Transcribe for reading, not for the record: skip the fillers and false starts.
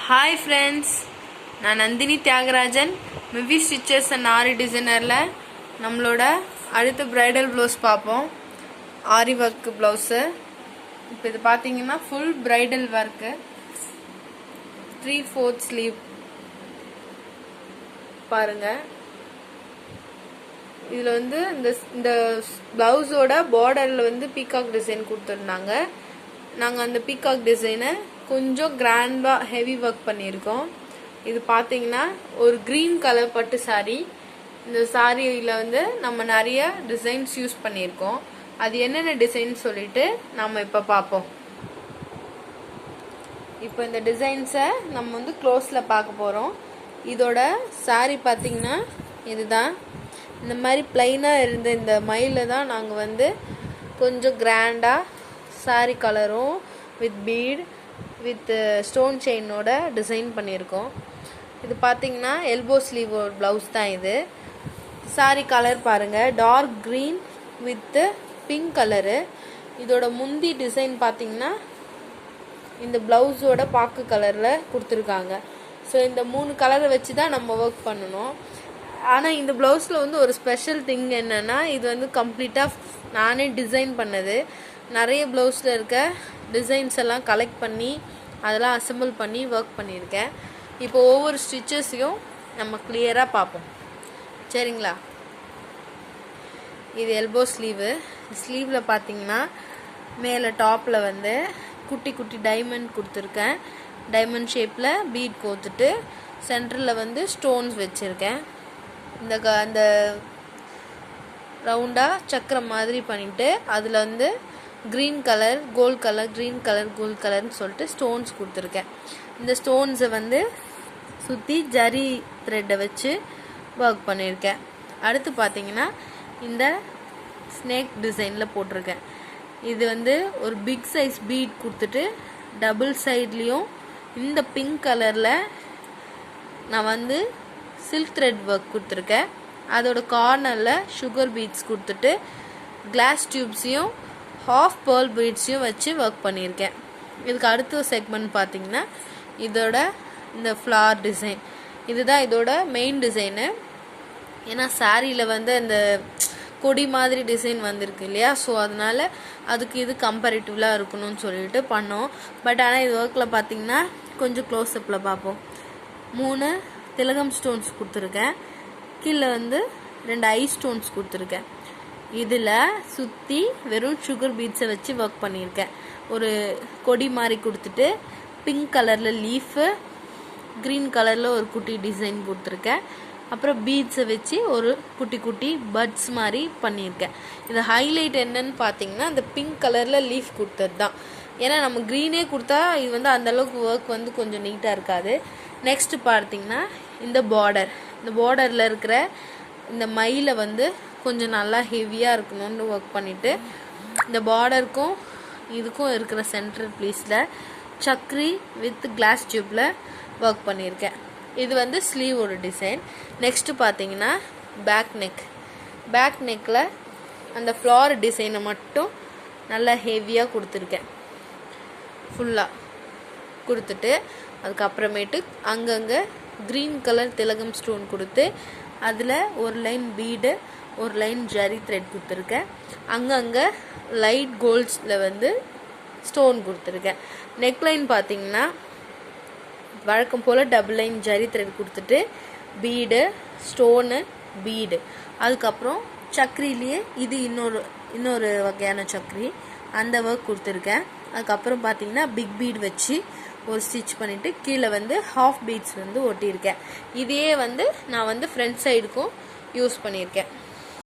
Hi friends, நான் Nandini Thiagarajan. Mivi stitches and ஆரி டிசைனரில் நம்மளோட அடுத்த ப்ரைடல் ப்ளவுஸ் பார்ப்போம். ஆரி ஒர்க்கு ப்ளவுஸு. இப்போ இது பார்த்தீங்கன்னா ஃபுல் ப்ரைடல் ஒர்க்கு, 3/4 ஸ்லீவ் பாருங்கள். இதில் வந்து இந்த ப்ளவுஸோட பார்டரில் வந்து பீகாக் டிசைன் கொடுத்துருந்தாங்க. நாங்கள் அந்த பீகாக் டிசைனை கொஞ்சம் கிராண்டாக ஹெவி ஒர்க் பண்ணியிருக்கோம். இது பார்த்தீங்கன்னா ஒரு க்ரீன் கலர் பட்டு சாரீ. இந்த சாரியில் வந்து நம்ம நிறைய டிசைன்ஸ் யூஸ் பண்ணியிருக்கோம். அது என்னென்ன டிசைன் சொல்லிட்டு நம்ம இப்போ பார்ப்போம். இப்போ இந்த டிசைன்ஸை நம்ம வந்து க்ளோஸில் பார்க்க போகிறோம். இதோட சாரீ பார்த்தீங்கன்னா இதுதான். இந்த மாதிரி பிளைனாக இருந்த இந்த மயில தான் நாங்கள் வந்து கொஞ்சம் கிராண்டாக சாரீ கலரும் வித் பீட் வித் ஸ்டோன் செயினோட டிசைன் பண்ணியிருக்கோம். இது பார்த்தீங்கன்னா எல்போ ஸ்லீவ் ப்ளவுஸ் தான். இது சாரீ கலர் பாருங்கள், dark green with pink colour. இதோட முந்தி டிசைன் பார்த்தீங்கன்னா இந்த ப்ளவுஸோட பாக்கு கலரில் கொடுத்துருக்காங்க. ஸோ இந்த 3 கலரை வச்சு தான் நம்ம ஒர்க் பண்ணணும். ஆனால் இந்த ப்ளவுஸில் வந்து ஒரு ஸ்பெஷல் திங் என்னென்னா, இது வந்து கம்ப்ளீட்டாக நானே டிசைன் பண்ணது. நிறைய ப்ளவுஸில் இருக்க டிசைன்ஸ் எல்லாம் கலெக்ட் பண்ணி அதெல்லாம் அசம்பிள் பண்ணி ஒர்க் பண்ணியிருக்கேன். இப்போ ஒவ்வொரு ஸ்டிச்சஸையும் நம்ம கிளியராக பார்ப்போம், சரிங்களா? இது எல்போ ஸ்லீவு. ஸ்லீவில் பார்த்தீங்கன்னா மேலே டாப்பில் வந்து குட்டி குட்டி டைமண்ட் கொடுத்துருக்கேன். டைமண்ட் ஷேப்பில் பீட் கோத்துட்டு சென்டரில் வந்து ஸ்டோன்ஸ் வச்சுருக்கேன். அந்த ரவுண்டாக சக்கரம் மாதிரி பண்ணிவிட்டு அதில் வந்து green colour gold colour, green colour gold கலர்னு சொல்லிட்டு ஸ்டோன்ஸ் கொடுத்துருக்கேன். இந்த ஸ்டோன்ஸை வந்து சுற்றி ஜரி த்ரெட்டை வச்சு ஒர்க் பண்ணியிருக்கேன். அடுத்து பார்த்தீங்கன்னா இந்த ஸ்னேக் டிசைனில் போட்டிருக்கேன். இது வந்து ஒரு பிக் சைஸ் பீட் கொடுத்துட்டு டபுள் சைட்லேயும் இந்த பிங்க் கலரில் நான் வந்து சில்க் த்ரெட் ஒர்க் கொடுத்துருக்கேன். அதோட கார்னரில் சுகர் பீட்ஸ் கொடுத்துட்டு கிளாஸ் டியூப்ஸையும் ஹாஃப் பேர்ல் பீட்ஸையும் வச்சு ஒர்க் பண்ணியிருக்கேன். இதுக்கு அடுத்த செக்மெண்ட் பார்த்தீங்கன்னா இதோட இந்த ஃப்ளார் டிசைன். இதுதான் இதோட மெயின் டிசைனு. ஏன்னா சாரியில் வந்து அந்த கொடி மாதிரி டிசைன் வந்திருக்கு இல்லையா, ஸோ அதனால் அதுக்கு இது கம்பேரிட்டிவ்லாக இருக்கணும்னு சொல்லிட்டு பண்ணோம். பட் ஆனால் இது ஒர்க்கில் பார்த்தீங்கன்னா கொஞ்சம் க்ளோஸ்அப்பில் பார்ப்போம். 3 திலகம் ஸ்டோன்ஸ் கொடுத்துருக்கேன். கீழே வந்து 2 ஐ ஸ்டோன்ஸ் கொடுத்துருக்கேன். இதில் சுற்றி வெறும் சுகர் பீட்ஸை வச்சு ஒர்க் பண்ணியிருக்கேன். ஒரு கொடி மாதிரி கொடுத்துட்டு பிங்க் கலரில் லீஃபு, க்ரீன் கலரில் ஒரு குட்டி டிசைன் கொடுத்துருக்கேன். அப்புறம் பீட்ஸை வச்சு ஒரு குட்டி குட்டி பட்ஸ் மாதிரி பண்ணியிருக்கேன். இது ஹைலைட் என்னன்னு பார்த்தீங்கன்னா அந்த பிங்க் கலரில் லீஃப் கொடுத்தது தான். ஏன்னா நம்ம க்ரீனே கொடுத்தா இது வந்து அந்தளவுக்கு ஒர்க் வந்து கொஞ்சம் நீட்டாக இருக்காது. நெக்ஸ்ட்டு பார்த்தீங்கன்னா இந்த பார்டரில் இருக்கிற இந்த மயில வந்து கொஞ்சம் நல்லா ஹெவியாக இருக்கணும்னு ஒர்க் பண்ணிவிட்டு இந்த பார்டருக்கும் இதுக்கும் இருக்கிற சென்ட்ரல் பீஸில் சக்ரி வித் கிளாஸ் டியூப்பில் ஒர்க் பண்ணியிருக்கேன். இது வந்து ஸ்லீவோட டிசைன். நெக்ஸ்ட்டு பார்த்தீங்கன்னா பேக் நெக்கில் அந்த ஃப்ளார் டிசைனை மட்டும் நல்லா ஹெவியாக கொடுத்துருக்கேன். ஃபுல்லாக கொடுத்துட்டு அதுக்கப்புறமேட்டு அங்கங்கே க்ரீன் கலர் திலகம் ஸ்டோன் கொடுத்து அதில் ஒரு லைன் பீடு, ஒரு லைன் ஜரி த்ரெட் கொடுத்துருக்கேன். அங்கங்கே லைட் கோல்ட்ஸில் வந்து ஸ்டோன் கொடுத்துருக்கேன். நெக்லைன் பார்த்தீங்கன்னா வழக்கம் போல் டபுள் லைன் ஜரி த்ரெட் கொடுத்துட்டு பீடு, ஸ்டோனு, பீடு, அதுக்கப்புறம் சக்கரிலேயே இது இன்னொரு வகையான சக்கரி, அந்த ஒர்க் கொடுத்துருக்கேன். அதுக்கப்புறம் பார்த்தீங்கன்னா பிக் பீட் வச்சு ஒரு ஸ்டிச் பண்ணிவிட்டு கீழே வந்து ஹாஃப் பீட்ஸ் வந்து ஒட்டியிருக்கேன். இதையே வந்து நான் வந்து ஃப்ரண்ட் சைடுக்கும் யூஸ் பண்ணியிருக்கேன்.